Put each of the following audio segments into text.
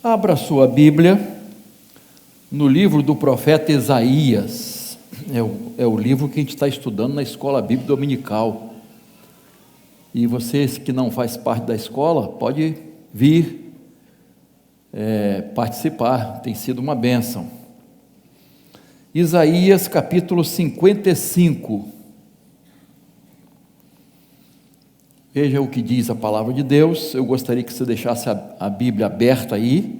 Abra sua Bíblia no livro do profeta Isaías. É o livro que a gente está estudando na escola bíblica dominical. E vocês que não fazem parte da escola, pode vir participar, tem sido uma bênção. Isaías capítulo 55. Veja o que diz a palavra de Deus. Eu gostaria que você deixasse a Bíblia aberta aí,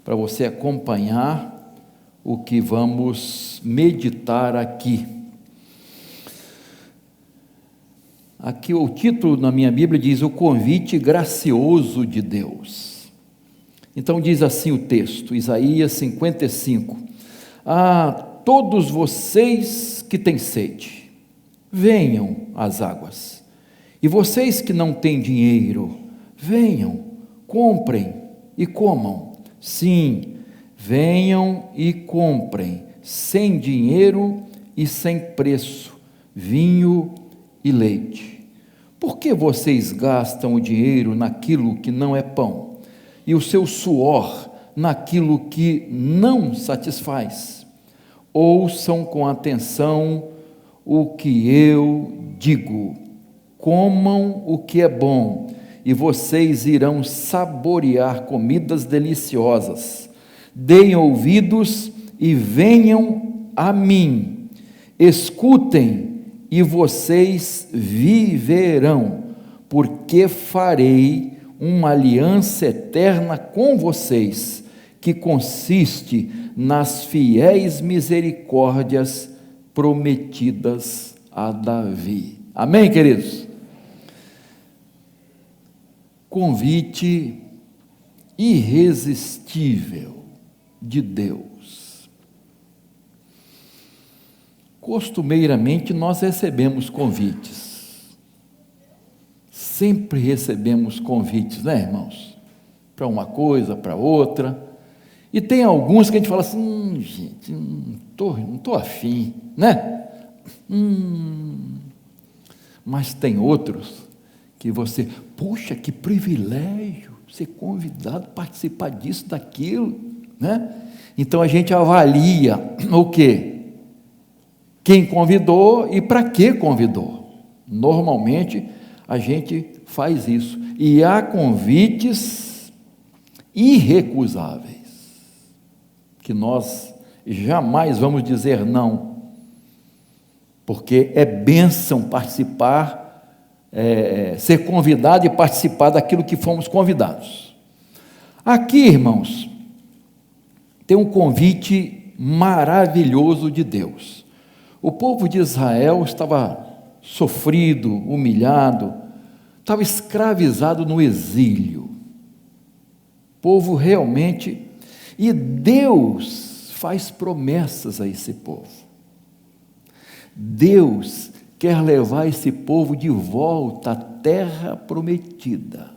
para você acompanhar o que vamos meditar aqui. Aqui o título na minha Bíblia diz: o convite gracioso de Deus. Então diz assim o texto, Isaías 55: a todos vocês que têm sede, venham às águas. E vocês que não têm dinheiro, venham, comprem e comam. Sim, venham e comprem, sem dinheiro e sem preço, vinho e leite. Por que vocês gastam o dinheiro naquilo que não é pão, e o seu suor naquilo que não satisfaz? Ouçam com atenção o que eu digo. Comam o que é bom, e vocês irão saborear comidas deliciosas. Deem ouvidos e venham a mim. Escutem e vocês viverão, porque farei uma aliança eterna com vocês, que consiste nas fiéis misericórdias prometidas a Davi. Amém, queridos? Convite irresistível de Deus. Costumeiramente nós recebemos convites, sempre recebemos convites, né, irmãos? Para uma coisa, para outra, e tem alguns que a gente fala assim: gente, não estou afim, né? Mas tem outros que você, puxa, que privilégio ser convidado a participar disso, daquilo, né? Então a gente avalia o quê? Quem convidou e para que convidou. Normalmente a gente faz isso, e há convites irrecusáveis, que nós jamais vamos dizer não, porque é bênção participar, ser convidado e participar daquilo que fomos convidados. Aqui, irmãos, tem um convite maravilhoso de Deus. O povo de Israel estava sofrido, humilhado, estava escravizado no exílio. Povo realmente, e Deus faz promessas a esse povo. Deus quer levar esse povo de volta à terra prometida.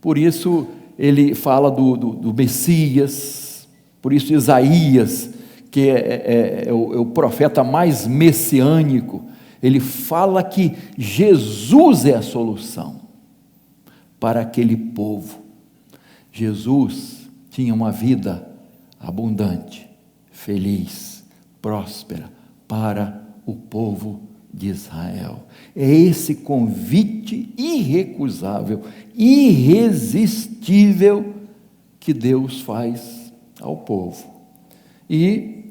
Por isso ele fala do Messias, por isso Isaías, que é o profeta mais messiânico, ele fala que Jesus é a solução para aquele povo. Jesus tinha uma vida abundante, feliz, próspera, para o povo de Israel. É esse convite irrecusável, irresistível, que Deus faz ao povo. E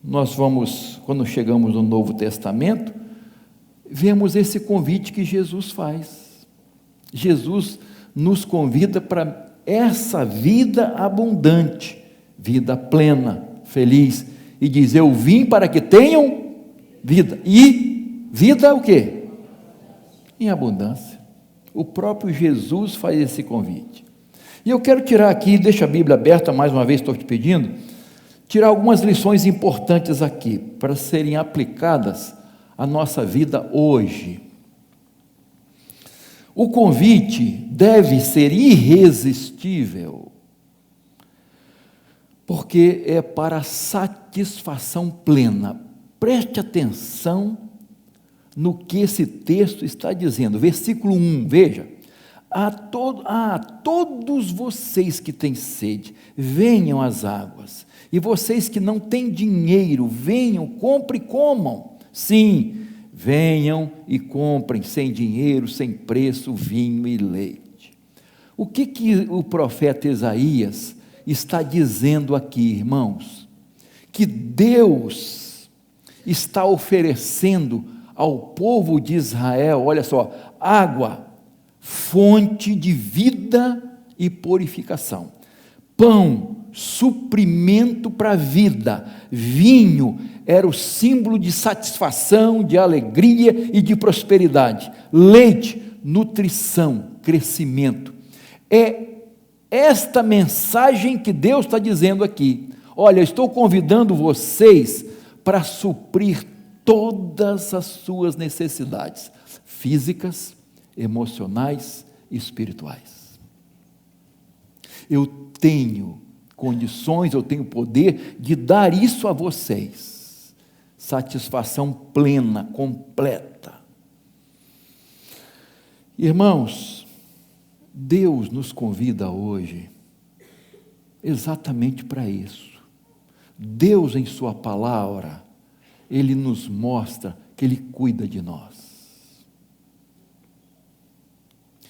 nós vamos, quando chegamos no Novo Testamento, vemos esse convite que Jesus faz. Jesus nos convida para essa vida abundante, vida plena, feliz, e diz: eu vim para que tenham vida, e vida o quê? Em abundância. O próprio Jesus faz esse convite. E eu quero tirar aqui, deixa a Bíblia aberta, mais uma vez estou te pedindo, tirar algumas lições importantes aqui, para serem aplicadas à nossa vida hoje. O convite deve ser irresistível, porque é para satisfação plena. Preste atenção no que esse texto está dizendo. Versículo 1, veja: Todos vocês que têm sede, venham às águas. E vocês que não têm dinheiro, venham, comprem e comam. Sim, venham e comprem sem dinheiro, sem preço, vinho e leite. O que o profeta Isaías está dizendo aqui, irmãos? Que Deus está oferecendo ao povo de Israel, olha só, água, fonte de vida e purificação, pão, suprimento para a vida, vinho era o símbolo de satisfação, de alegria e de prosperidade, leite, nutrição, crescimento. É esta mensagem que Deus está dizendo aqui. Olha, eu estou convidando vocês para suprir todas as suas necessidades físicas, emocionais e espirituais. Eu tenho condições, eu tenho poder de dar isso a vocês, satisfação plena, completa. Irmãos, Deus nos convida hoje exatamente para isso. Deus, em sua palavra, Ele nos mostra que Ele cuida de nós,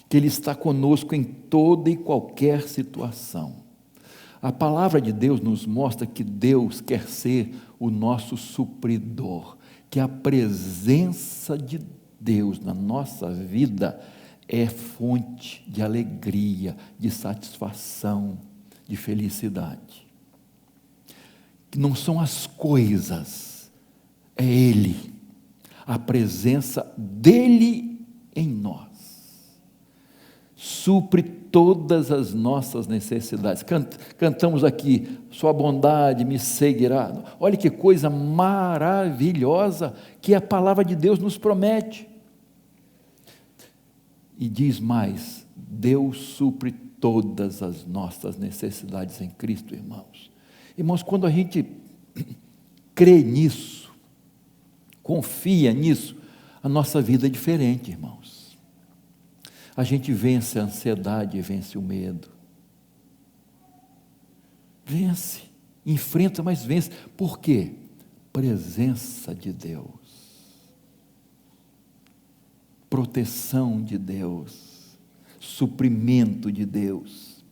que Ele está conosco em toda e qualquer situação. A palavra de Deus nos mostra que Deus quer ser o nosso supridor, que a presença de Deus na nossa vida é fonte de alegria, de satisfação, de felicidade. Que não são as coisas, é Ele, a presença dEle em nós. Supre todas as nossas necessidades. Cantamos aqui, sua bondade me seguirá. Olha que coisa maravilhosa que a palavra de Deus nos promete. E diz mais, Deus supre todas as nossas necessidades em Cristo, irmãos. Irmãos, quando a gente crê nisso, confia nisso, a nossa vida é diferente, irmãos. A gente vence a ansiedade, vence o medo. Vence, enfrenta, mas vence. Por quê? Presença de Deus. Proteção de Deus. Suprimento de Deus.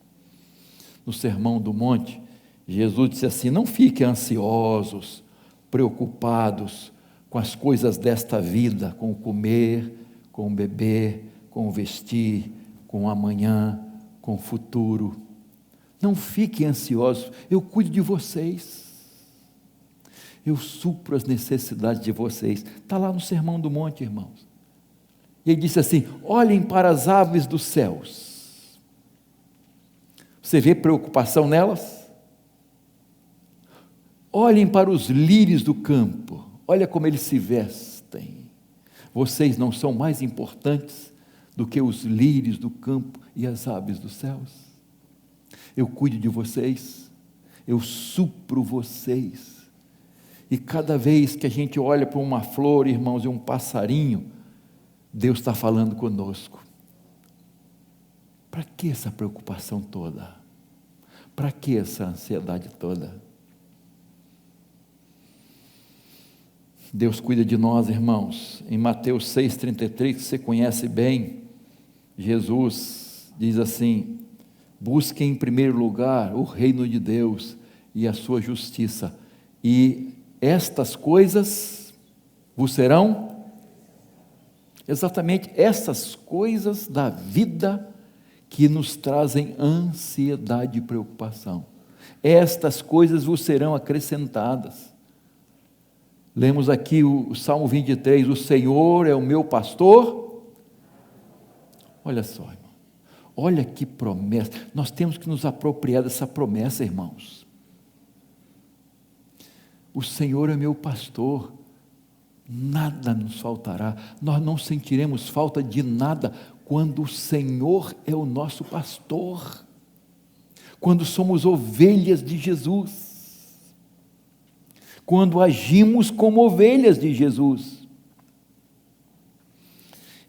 No Sermão do Monte, Jesus disse assim: não fiquem ansiosos, preocupados com as coisas desta vida, com o comer, com o beber, com o vestir, com o amanhã, com o futuro. Não fiquem ansiosos, eu cuido de vocês. Eu supro as necessidades de vocês. Está lá no Sermão do Monte, irmãos. E ele disse assim: olhem para as aves dos céus. Você vê preocupação nelas? Olhem para os lírios do campo, olha como eles se vestem. Vocês não são mais importantes do que os lírios do campo e as aves dos céus? Eu cuido de vocês, eu supro vocês. E cada vez que a gente olha para uma flor, irmãos, e um passarinho, Deus está falando conosco. Para que essa preocupação toda? Para que essa ansiedade toda? Deus cuida de nós, irmãos. Em Mateus 6,33, que você conhece bem, Jesus diz assim: busquem em primeiro lugar o reino de Deus e a sua justiça, e estas coisas vos serão, exatamente essas coisas da vida que nos trazem ansiedade e preocupação, estas coisas vos serão acrescentadas. Lemos aqui o Salmo 23, o Senhor é o meu pastor. Olha só, irmão, olha que promessa. Nós temos que nos apropriar dessa promessa, irmãos. O Senhor é meu pastor, nada nos faltará. Nós não sentiremos falta de nada quando o Senhor é o nosso pastor, quando somos ovelhas de Jesus, quando agimos como ovelhas de Jesus.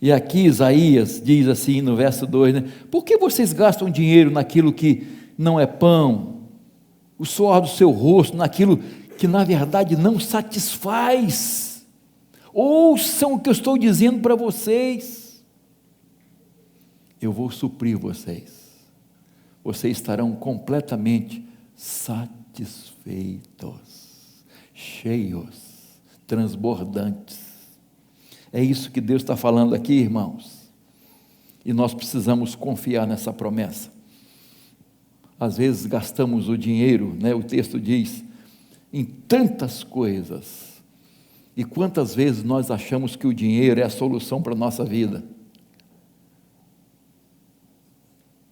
E aqui Isaías diz assim no verso 2, né? Por que vocês gastam dinheiro naquilo que não é pão? O suor do seu rosto naquilo que na verdade não satisfaz? Ouçam o que eu estou dizendo para vocês. Eu vou suprir vocês. Vocês estarão completamente satisfeitos, cheios, transbordantes. É isso que Deus está falando aqui, irmãos. E nós precisamos confiar nessa promessa. Às vezes gastamos o dinheiro, né? O texto diz, em tantas coisas. E quantas vezes nós achamos que o dinheiro é a solução para a nossa vida?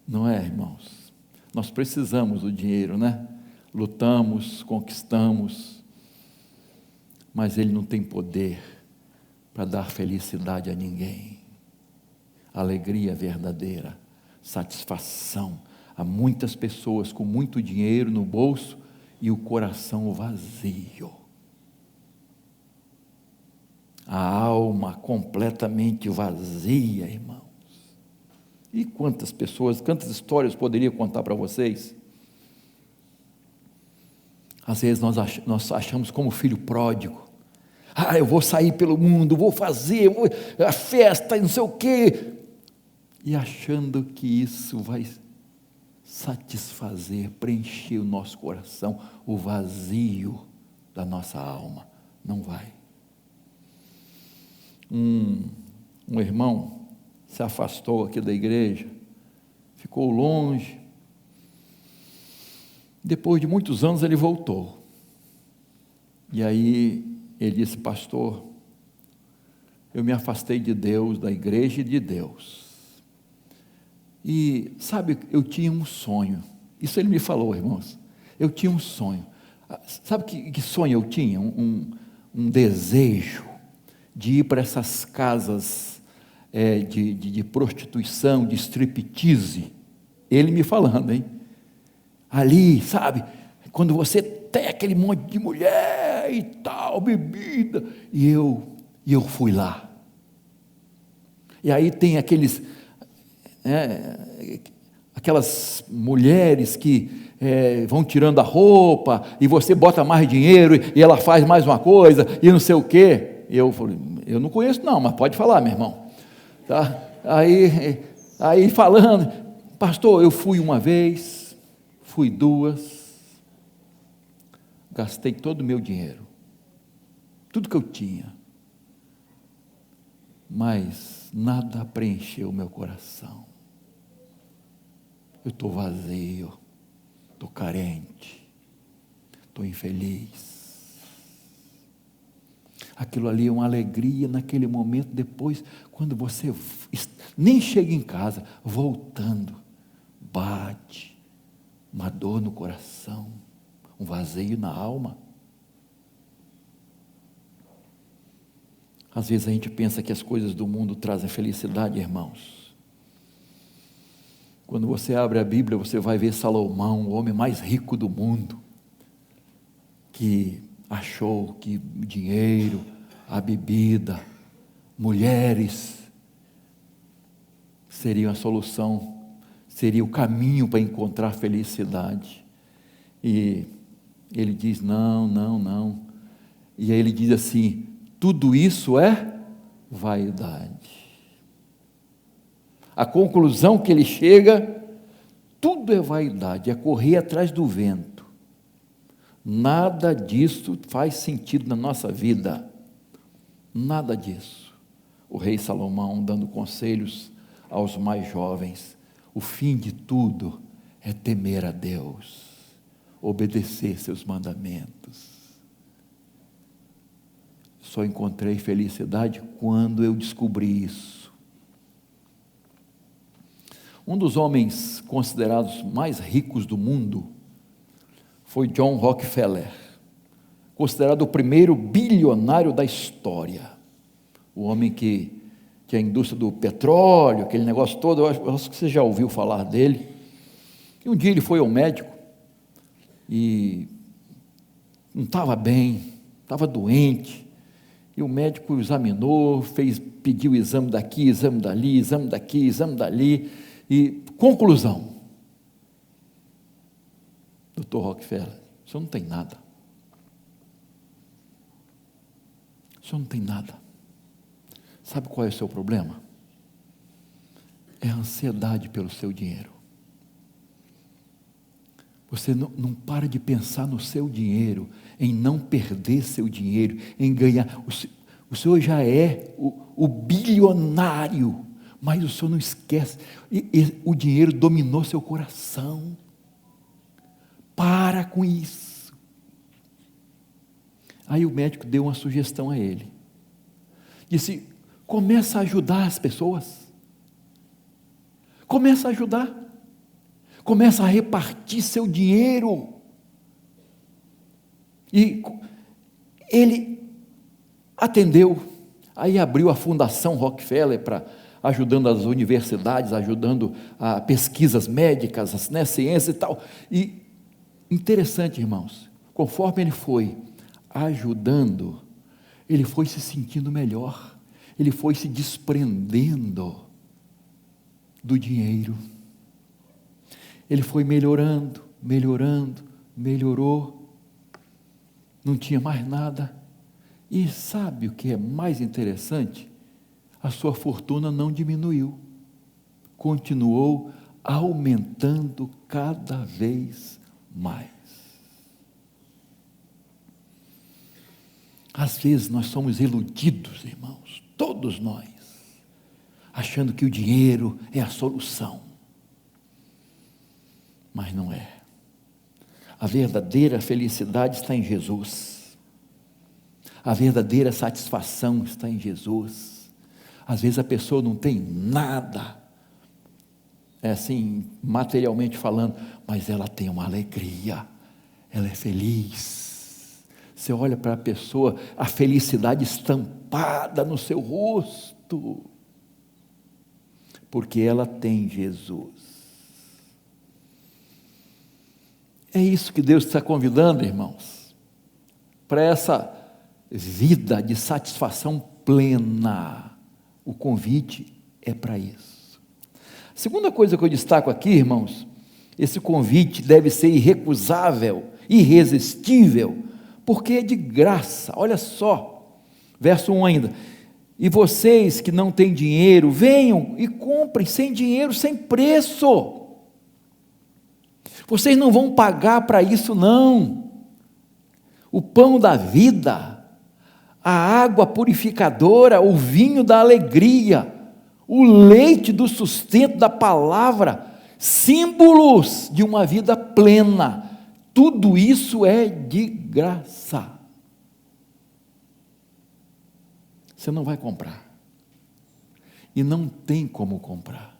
Não é, irmãos? Nós precisamos do dinheiro, né? Lutamos, conquistamos, mas ele não tem poder para dar felicidade a ninguém, alegria verdadeira, satisfação. Há muitas pessoas com muito dinheiro no bolso e o coração vazio, a alma completamente vazia, irmãos. E quantas pessoas, quantas histórias eu poderia contar para vocês? Às vezes nós achamos como filho pródigo, eu vou sair pelo mundo, vou fazer a festa, não sei o quê, e achando que isso vai satisfazer, preencher o nosso coração, o vazio da nossa alma. Não vai. Um irmão se afastou aqui da igreja, ficou longe. Depois de muitos anos ele voltou. E aí ele disse: pastor, eu me afastei de Deus, da igreja e de Deus. E sabe, eu tinha um sonho. Isso ele me falou, irmãos. Eu tinha um sonho. Sabe que sonho eu tinha? Um desejo de ir para essas casas de prostituição, de striptease. Ele me falando, hein? Ali, sabe, quando você tem aquele monte de mulher e tal, bebida, e eu fui lá. E aí tem aquelas mulheres que vão tirando a roupa, e você bota mais dinheiro, e ela faz mais uma coisa, e não sei o quê. Eu falei: eu não conheço não, mas pode falar, meu irmão. Tá? Aí falando, pastor, eu fui uma vez, fui duas, gastei todo o meu dinheiro, tudo que eu tinha, mas nada preencheu o meu coração. Eu estou vazio, estou carente, estou infeliz. Aquilo ali é uma alegria naquele momento. Depois, quando você nem chega em casa, voltando, bate uma dor no coração, um vazio na alma. Às vezes a gente pensa que as coisas do mundo trazem felicidade, irmãos. Quando você abre a Bíblia, você vai ver Salomão, o homem mais rico do mundo, que achou que o dinheiro, a bebida, mulheres seriam a solução, seria o caminho para encontrar felicidade. E ele diz: não. E aí ele diz assim: tudo isso é vaidade. A conclusão que ele chega: tudo é vaidade, é correr atrás do vento. Nada disso faz sentido na nossa vida, nada disso. O rei Salomão dando conselhos aos mais jovens: o fim de tudo é temer a Deus, obedecer seus mandamentos. Só encontrei felicidade quando eu descobri isso. Um dos homens considerados mais ricos do mundo foi John Rockefeller, considerado o primeiro bilionário da história. O homem que a indústria do petróleo, aquele negócio todo, eu acho que você já ouviu falar dele. E um dia ele foi ao médico e não estava bem, estava doente, E o médico examinou, pediu exame daqui, exame dali, exame daqui, exame dali, e conclusão: doutor Rockefeller, o senhor não tem nada. O senhor não tem nada. Sabe qual é o seu problema? É a ansiedade pelo seu dinheiro. Você não para de pensar no seu dinheiro, em não perder seu dinheiro, em ganhar. O senhor já é o bilionário, mas o senhor não esquece. O dinheiro dominou seu coração. Para com isso. Aí o médico deu uma sugestão a ele. Disse: começa a ajudar as pessoas. Começa a ajudar. Começa a repartir seu dinheiro. E ele atendeu. Aí abriu a Fundação Rockefeller para ajudando as universidades, ajudando a pesquisas médicas, ciência e tal. E interessante, irmãos, conforme ele foi ajudando, ele foi se sentindo melhor, ele foi se desprendendo do dinheiro. Ele foi melhorando, melhorou, não tinha mais nada. E sabe o que é mais interessante? A sua fortuna não diminuiu, continuou aumentando cada vez mais. Às vezes nós somos iludidos, irmãos, todos nós, achando que o dinheiro é a solução. Mas não é. A verdadeira felicidade está em Jesus. A verdadeira satisfação está em Jesus. Às vezes a pessoa não tem nada, assim, materialmente falando, mas ela tem uma alegria, ela é feliz. Você olha para a pessoa, a felicidade estampada no seu rosto, porque ela tem Jesus. É isso que Deus está convidando, irmãos, para essa vida de satisfação plena. O convite é para isso. A segunda coisa que eu destaco aqui, irmãos, esse convite deve ser irrecusável, irresistível, porque é de graça. Olha só, verso 1 ainda: e vocês que não têm dinheiro, venham e comprem sem dinheiro, sem preço. Vocês não vão pagar para isso, não. O pão da vida, a água purificadora, o vinho da alegria, o leite do sustento da palavra, símbolos de uma vida plena, tudo isso é de graça. Você não vai comprar, e não tem como comprar.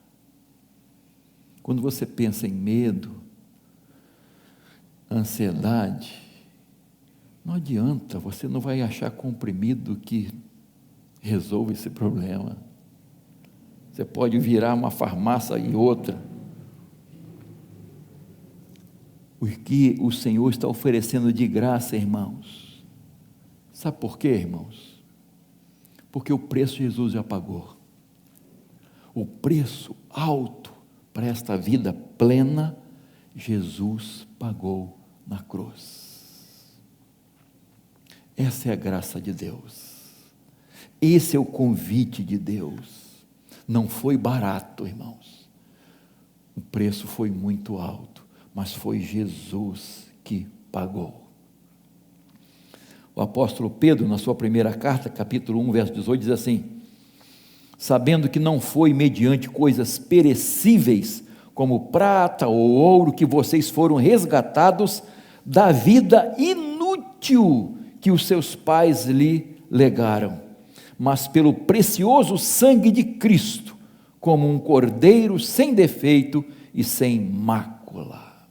Quando você pensa em medo, ansiedade, não adianta, você não vai achar comprimido que resolva esse problema. Você pode virar uma farmácia e outra. O que o Senhor está oferecendo de graça, irmãos, sabe por quê, irmãos? Porque o preço Jesus já pagou. O preço alto para esta vida plena, Jesus pagou na cruz. Essa é a graça de Deus. Esse é o convite de Deus. Não foi barato, irmãos. O preço foi muito alto, mas foi Jesus que pagou. O apóstolo Pedro, na sua primeira carta, capítulo 1, verso 18, diz assim: sabendo que não foi mediante coisas perecíveis, como prata ou ouro, que vocês foram resgatados da vida inútil que os seus pais lhe legaram, mas pelo precioso sangue de Cristo, como um cordeiro sem defeito e sem mácula.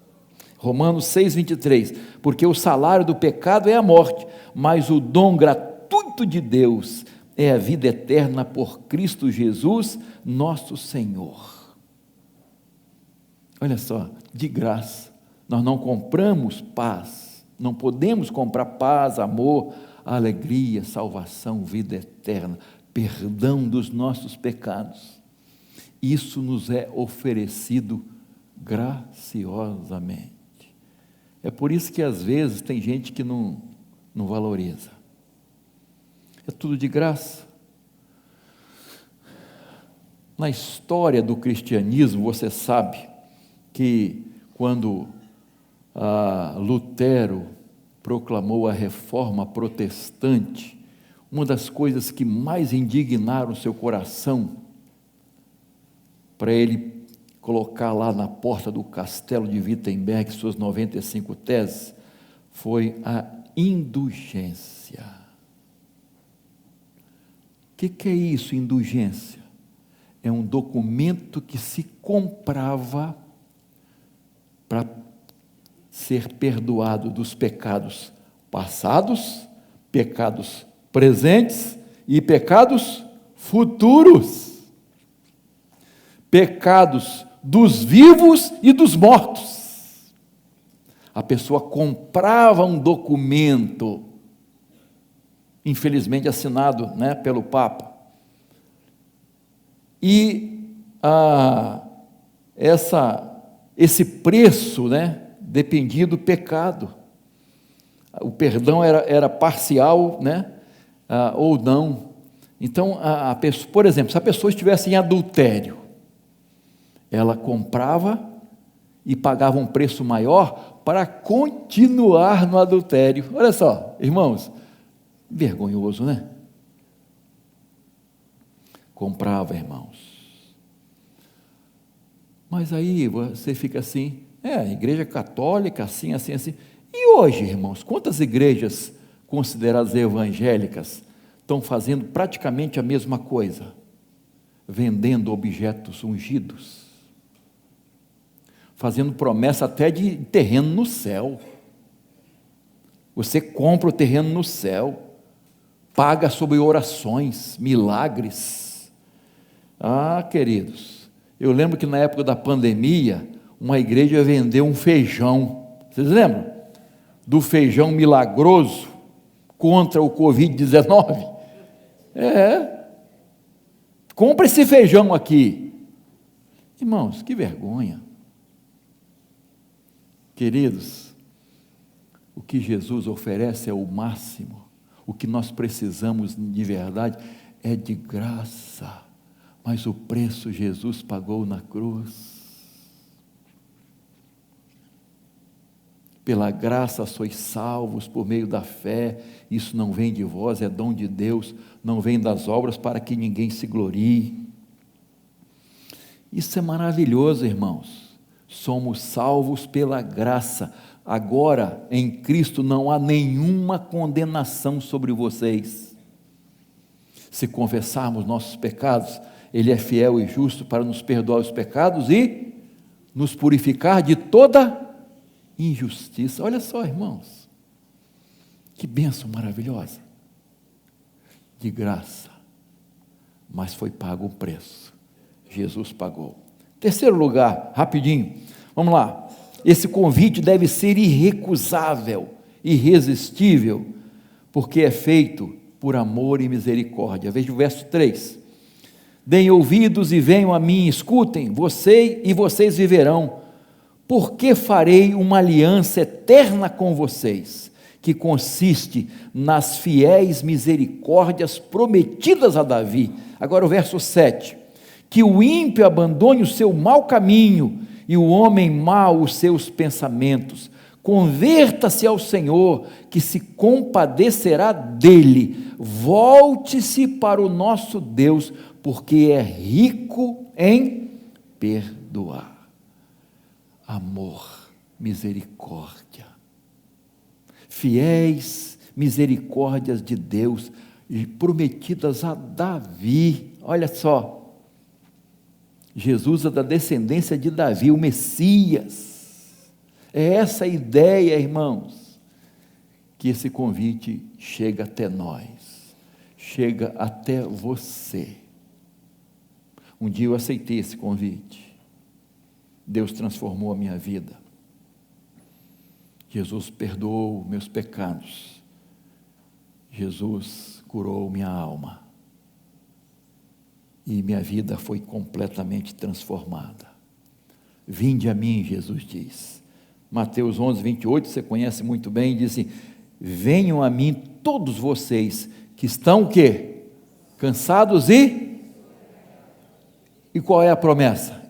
Romanos 6,23, porque o salário do pecado é a morte, mas o dom gratuito de Deus é a vida eterna por Cristo Jesus, nosso Senhor. Olha só, de graça. Nós não compramos paz, não podemos comprar paz, amor, alegria, salvação, vida eterna, perdão dos nossos pecados. Isso nos é oferecido graciosamente. É por isso que às vezes tem gente que não valoriza. É tudo de graça. Na história do cristianismo, você sabe que quando Lutero proclamou a reforma protestante, uma das coisas que mais indignaram seu coração, para ele colocar lá na porta do castelo de Wittenberg suas 95 teses, foi a indulgência. O que é isso, indulgência? É um documento que se comprava para ser perdoado dos pecados passados, pecados presentes e pecados futuros. Pecados dos vivos e dos mortos. A pessoa comprava um documento, infelizmente assinado, pelo Papa, e esse preço, dependia do pecado. O perdão era parcial, ou não. Então, a pessoa, por exemplo, se a pessoa estivesse em adultério, ela comprava e pagava um preço maior para continuar no adultério. Olha só, irmãos, vergonhoso, comprava, irmãos. Mas aí você fica assim, a igreja católica, assim. E hoje, irmãos, quantas igrejas consideradas evangélicas estão fazendo praticamente a mesma coisa? Vendendo objetos ungidos, fazendo promessa até de terreno no céu. Você compra o terreno no céu, paga sobre orações, milagres. Queridos, eu lembro que na época da pandemia, uma igreja vendeu um feijão. Vocês lembram? Do feijão milagroso contra o Covid-19. Compra esse feijão aqui. Irmãos, que vergonha. Queridos, o que Jesus oferece é o máximo. O que nós precisamos de verdade é de graça. Mas o preço Jesus pagou na cruz. Pela graça sois salvos por meio da fé. Isso não vem de vós, é dom de Deus. Não vem das obras para que ninguém se glorie. Isso é maravilhoso, irmãos. Somos salvos pela graça. Agora, em Cristo, não há nenhuma condenação sobre vocês. Se confessarmos nossos pecados, Ele é fiel e justo para nos perdoar os pecados e nos purificar de toda injustiça. Olha só, irmãos, que bênção maravilhosa. De graça, mas foi pago o preço. Jesus pagou. Terceiro lugar, rapidinho, vamos lá. Esse convite deve ser irrecusável, irresistível, porque é feito por amor e misericórdia. Veja o verso 3. Deem ouvidos e venham a mim, escutem, vocês viverão, porque farei uma aliança eterna com vocês, que consiste nas fiéis misericórdias prometidas a Davi. Agora o verso 7. Que o ímpio abandone o seu mau caminho e o homem mau os seus pensamentos. Converta-se ao Senhor, que se compadecerá dele. Volte-se para o nosso Deus, porque é rico em perdoar. Amor, misericórdia. Fiéis misericórdias de Deus, prometidas a Davi. Olha só. Jesus é da descendência de Davi, o Messias. É essa a ideia, irmãos, que esse convite chega até nós, chega até você. Um dia eu aceitei esse convite, Deus transformou a minha vida, Jesus perdoou meus pecados, Jesus curou minha alma e minha vida foi completamente transformada. Vinde a mim, Jesus diz. Mateus 11, 28, você conhece muito bem, diz assim: venham a mim todos vocês que estão o quê? Cansados e qual é a promessa?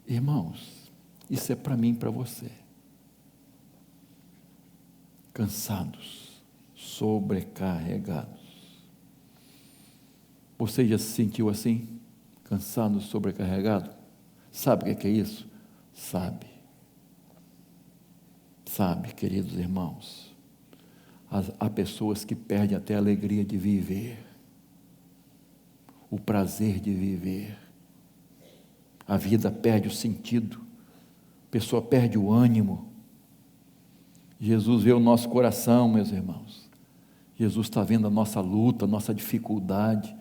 Irmãos, isso é para mim e para você. Cansados, sobrecarregados. Você já se sentiu assim? Cansado, sobrecarregado? Sabe o que é isso? Sabe, queridos irmãos, há pessoas que perdem até a alegria de viver, o prazer de viver, a vida perde o sentido, a pessoa perde o ânimo. Jesus vê o nosso coração, meus irmãos, Jesus está vendo a nossa luta, a nossa dificuldade,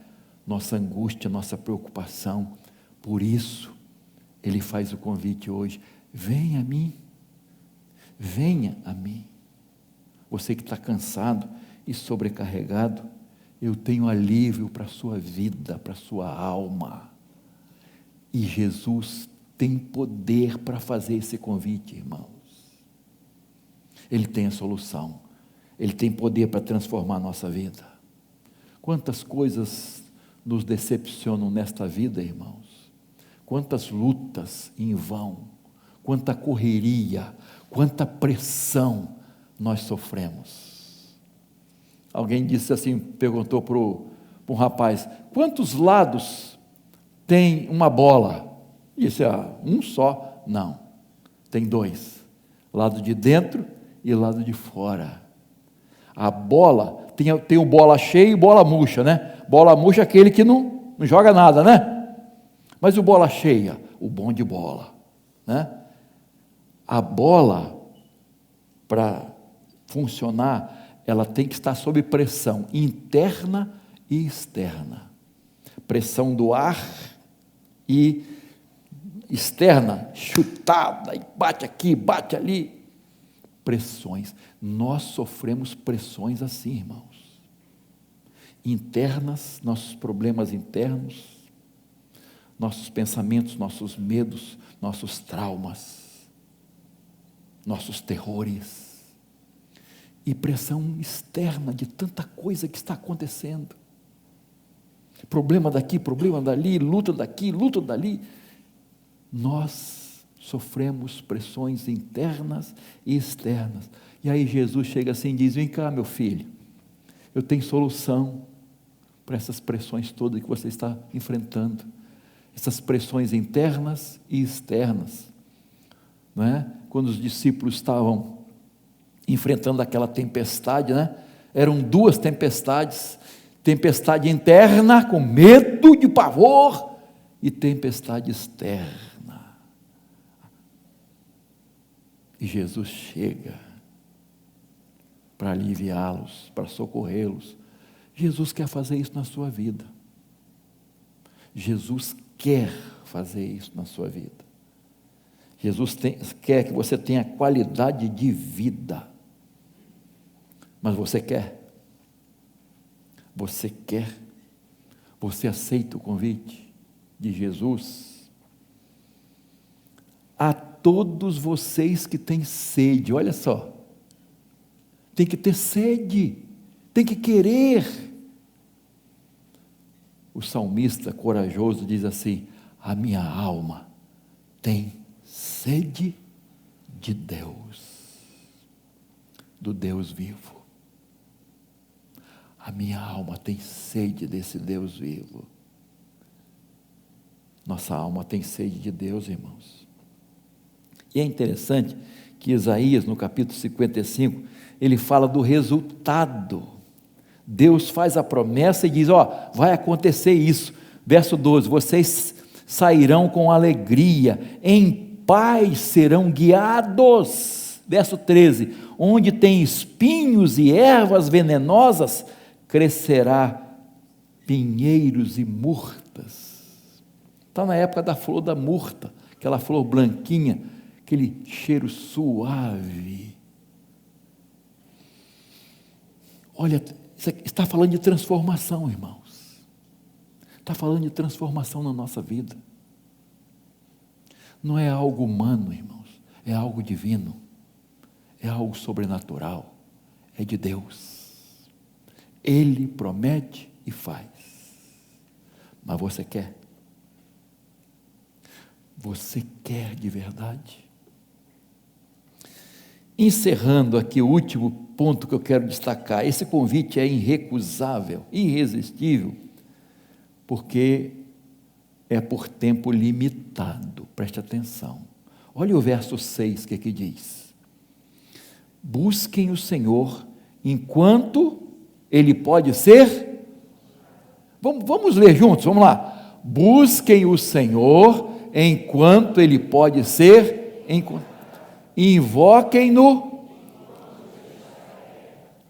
nossa angústia, nossa preocupação. Por isso Ele faz o convite hoje: venha a mim, venha a mim. Você que está cansado e sobrecarregado, eu tenho alívio para a sua vida, para a sua alma. E Jesus tem poder para fazer esse convite, irmãos. Ele tem a solução, Ele tem poder para transformar a nossa vida. Quantas coisas nos decepcionam nesta vida, irmãos? Quantas lutas em vão, quanta correria, quanta pressão nós sofremos. Alguém disse assim, perguntou para um rapaz: quantos lados tem uma bola? Disse: um só. Não, tem dois, lado de dentro e lado de fora. A bola, tem o bola cheia e bola murcha, né? Bola murcha é aquele que não joga nada, né? Mas o bola cheia, o bom de bola, né? A bola, para funcionar, ela tem que estar sob pressão interna e externa. Pressão do ar e externa, chutada, e bate aqui, bate ali. Pressões. Nós sofremos pressões assim, irmãos. Internas, nossos problemas internos, nossos pensamentos, nossos medos, nossos traumas, nossos terrores, e pressão externa de tanta coisa que está acontecendo, problema daqui, problema dali, luta daqui, luta dali. Nós sofremos pressões internas e externas, e aí Jesus chega assim e diz: vem cá, meu filho, eu tenho solução para essas pressões todas que você está enfrentando, essas pressões internas e externas, não é? Quando os discípulos estavam enfrentando aquela tempestade, né? Eram duas tempestades: tempestade interna, com medo de pavor, e tempestade externa. E Jesus chega para aliviá-los, para socorrê-los. Jesus quer fazer isso na sua vida. Jesus quer fazer isso na sua vida. Jesus quer que você tenha qualidade de vida. Mas você quer? Você quer? Você aceita o convite de Jesus? A todos vocês que têm sede, olha só, tem que ter sede, tem que querer. O salmista corajoso diz assim: a minha alma tem sede de Deus, do Deus vivo. A minha alma tem sede desse Deus vivo. Nossa alma tem sede de Deus, irmãos. E é interessante que Isaías, no capítulo 55, ele fala do resultado. Deus faz a promessa e diz: vai acontecer isso. Verso 12: vocês sairão com alegria, em paz serão guiados. Verso 13: onde tem espinhos e ervas venenosas, crescerá pinheiros e murtas. Está na época da flor da murta, aquela flor branquinha, aquele cheiro suave. Olha, isso aqui está falando de transformação, irmãos. Está falando de transformação na nossa vida. Não é algo humano, irmãos, é algo divino, é algo sobrenatural, é de Deus. Ele promete e faz. Mas você quer? Você quer de verdade? Encerrando aqui o último ponto que eu quero destacar, esse convite é irrecusável, irresistível, porque é por tempo limitado, preste atenção. Olha o verso 6 que diz: busquem o Senhor enquanto Ele pode ser. Vamos ler juntos, vamos lá. Busquem o Senhor enquanto Ele pode ser, invoquem-no.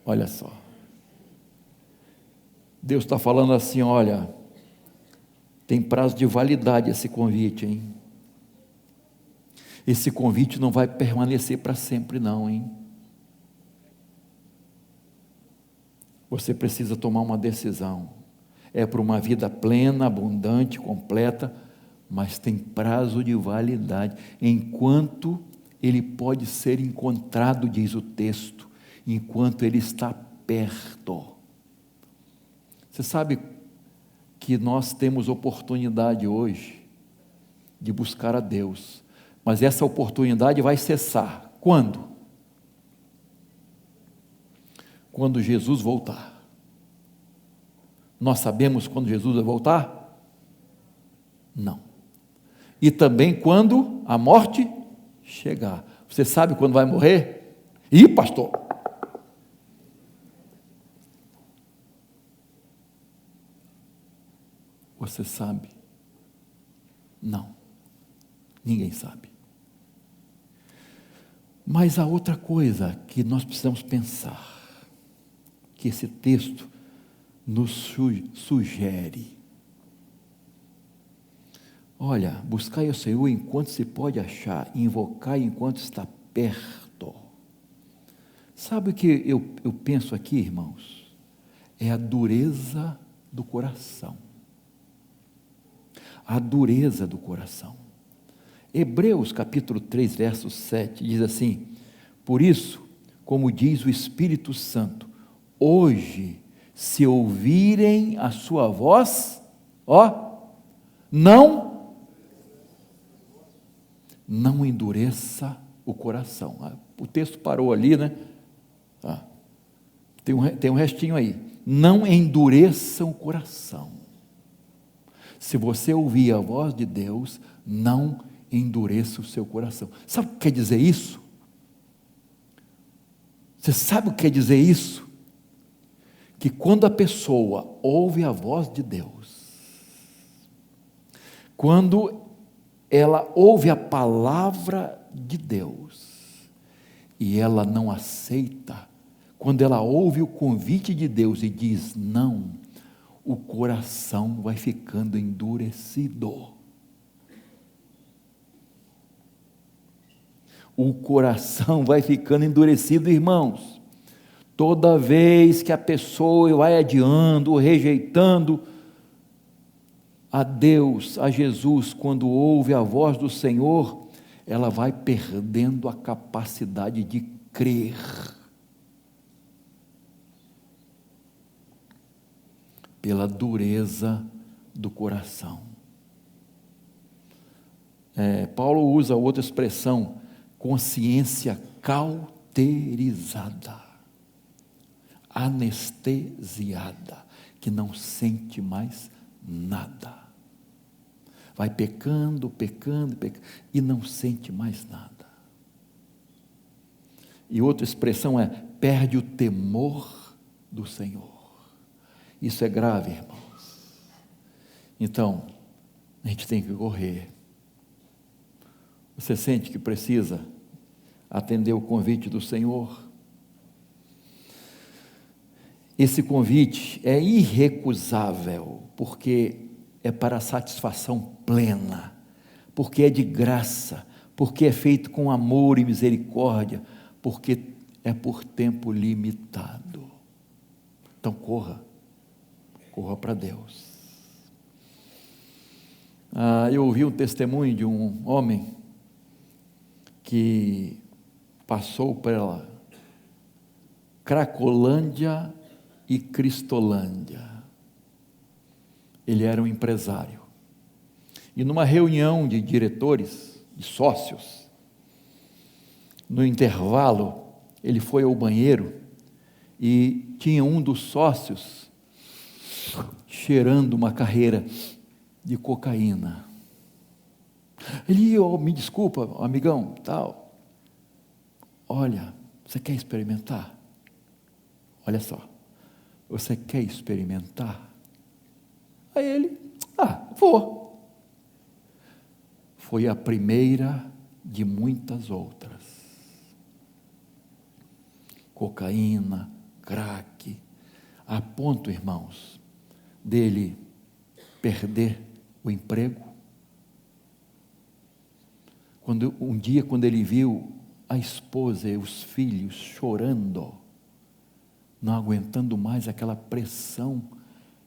Olha só, Deus está falando assim, olha, tem prazo de validade esse convite, hein? Esse convite não vai permanecer para sempre não, hein? Você precisa tomar uma decisão, é para uma vida plena, abundante, completa, mas tem prazo de validade, enquanto ele pode ser encontrado, diz o texto, enquanto ele está perto. Você sabe que nós temos oportunidade hoje de buscar a Deus, mas essa oportunidade vai cessar. Quando? Quando Jesus voltar. Nós sabemos quando Jesus vai voltar? Não. E também quando a morte chegar. Você sabe quando vai morrer? Ih, pastor! Você sabe? Não. Ninguém sabe. Mas há outra coisa que nós precisamos pensar, que esse texto nos sugere. Olha, buscai o Senhor enquanto se pode achar, invocai enquanto está perto. Sabe o que eu penso aqui, irmãos? É a dureza do coração. A dureza do coração. Hebreus capítulo 3, verso 7, diz assim: por isso, como diz o Espírito Santo, hoje, se ouvirem a sua voz, não endureça o coração. O texto parou ali, né? Tem um restinho aí. Não endureçam o coração. Se você ouvir a voz de Deus, não endureça o seu coração. Sabe o que quer dizer isso? Você sabe o que quer dizer isso? Que quando a pessoa ouve a voz de Deus, quando ela ouve a palavra de Deus, e ela não aceita, quando ela ouve o convite de Deus e diz não, o coração vai ficando endurecido. O coração vai ficando endurecido, irmãos. Toda vez que a pessoa vai adiando, rejeitando a Deus, a Jesus, quando ouve a voz do Senhor, ela vai perdendo a capacidade de crer. Pela dureza do coração. Paulo usa outra expressão, consciência cauterizada, anestesiada, que não sente mais nada. Vai pecando, e não sente mais nada. E outra expressão é, perde o temor do Senhor. Isso é grave, irmãos. Então, a gente tem que correr. Você sente que precisa atender o convite do Senhor? Esse convite é irrecusável, porque é para satisfação plena, porque é de graça, porque é feito com amor e misericórdia, porque é por tempo limitado. Então corra para Deus. Eu ouvi um testemunho de um homem que passou pela Cracolândia e Cristolândia. Ele era um empresário. E numa reunião de diretores, de sócios, no intervalo, ele foi ao banheiro e tinha um dos sócios cheirando uma carreira de cocaína. Ele, me desculpa, amigão, tal. Olha, você quer experimentar? Olha só, você quer experimentar? Aí ele, vou. Foi a primeira de muitas outras. Cocaína, crack, a ponto, irmãos, dele perder o emprego. Um dia, quando ele viu a esposa e os filhos chorando, não aguentando mais aquela pressão,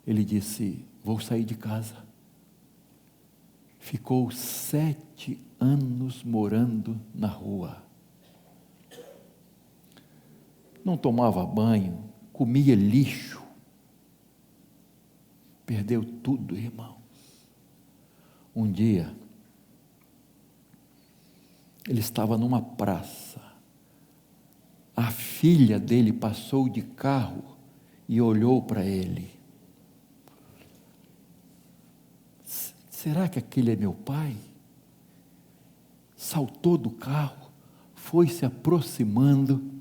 ele disse: vou sair de casa. Ficou 7 anos morando na rua. Não tomava banho, comia lixo. Perdeu tudo, irmãos. Um dia, ele estava numa praça. A filha dele passou de carro e olhou para ele. Será que aquele é meu pai? Saltou do carro, foi se aproximando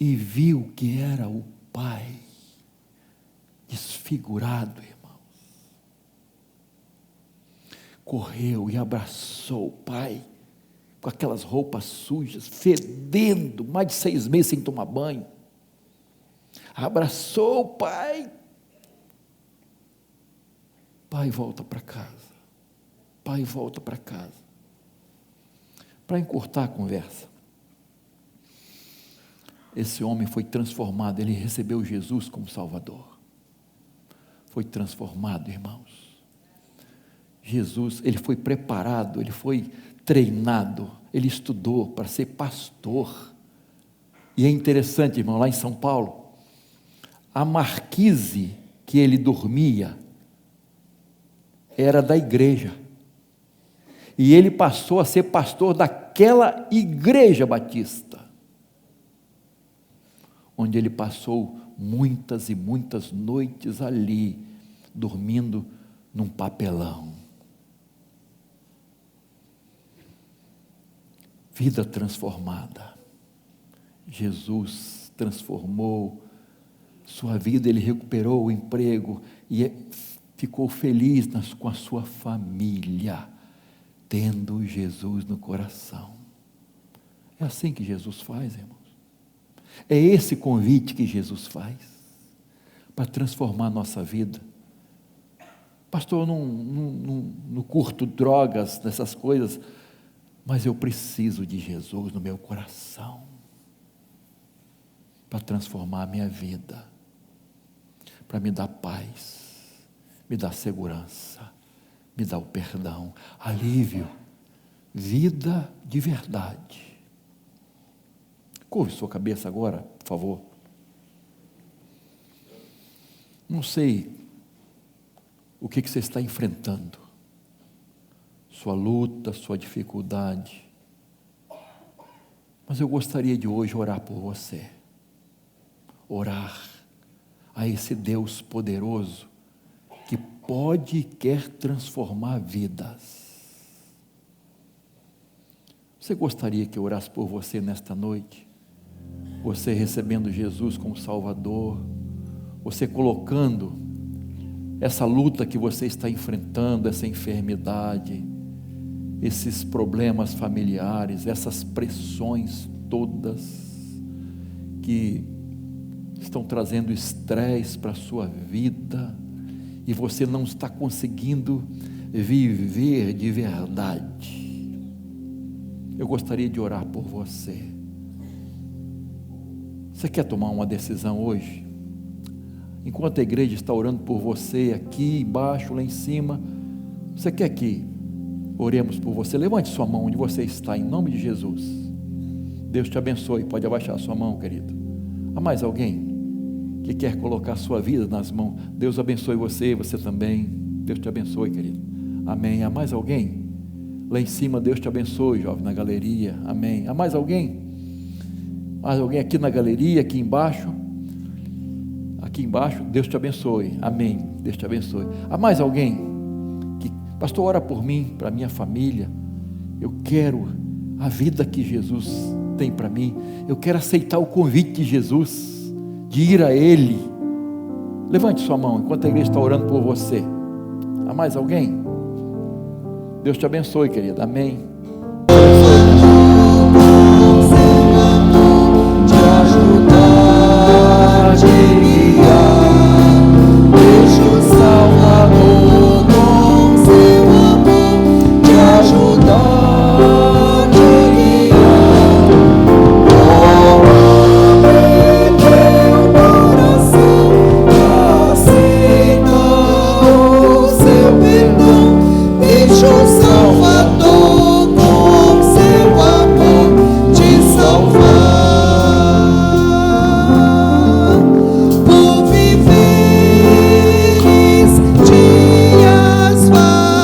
e viu que era o pai, desfigurado, irmãos. Correu e abraçou o pai, com aquelas roupas sujas, fedendo, mais de 6 meses sem tomar banho. Abraçou o pai. Pai, volta para casa. Pai, volta para casa. Para encurtar a conversa, esse homem foi transformado, ele recebeu Jesus como Salvador. Foi transformado, irmãos. Jesus, ele foi preparado, ele foi treinado, ele estudou para ser pastor. E é interessante, irmão, lá em São Paulo, a marquise que ele dormia era da igreja. E ele passou a ser pastor daquela igreja batista, onde ele passou muitas e muitas noites ali, dormindo num papelão. Vida transformada. Jesus transformou sua vida, ele recuperou o emprego e ficou feliz com a sua família, tendo Jesus no coração. É assim que Jesus faz, irmãos. É esse convite que Jesus faz para transformar a nossa vida. Pastor, eu não curto drogas, nessas coisas, mas eu preciso de Jesus no meu coração para transformar a minha vida, para me dar paz, me dar segurança, me dar o perdão, alívio, vida de verdade. Curve sua cabeça agora, por favor. Não sei o que você está enfrentando, sua luta, sua dificuldade, mas eu gostaria de hoje orar por você, orar a esse Deus poderoso, que pode e quer transformar vidas. Você gostaria que eu orasse por você nesta noite? Você recebendo Jesus como Salvador, você colocando essa luta que você está enfrentando, essa enfermidade, esses problemas familiares, essas pressões todas que estão trazendo estresse para a sua vida, e você não está conseguindo viver de verdade. Eu gostaria de orar por você. Você quer tomar uma decisão hoje? enquanto a igreja está orando por você, aqui embaixo, lá em cima, você quer que oremos por você? Levante sua mão onde você está, em nome de Jesus. Deus te abençoe. Pode abaixar sua mão, querido. Há mais alguém que quer colocar sua vida nas mãos? Deus abençoe você, você também. Deus te abençoe, querido. Amém. Há mais alguém? Lá em cima, Deus te abençoe, jovem, na galeria. Amém. Há mais alguém? Mais alguém aqui na galeria, aqui embaixo? Aqui embaixo, Deus te abençoe. Amém. Deus te abençoe. Há mais alguém que, pastor, ora por mim, para minha família. Eu quero a vida que Jesus tem para mim. Eu quero aceitar o convite de Jesus, de ir a Ele. Levante sua mão enquanto a igreja está orando por você. Há mais alguém? Deus te abençoe, querida. Amém.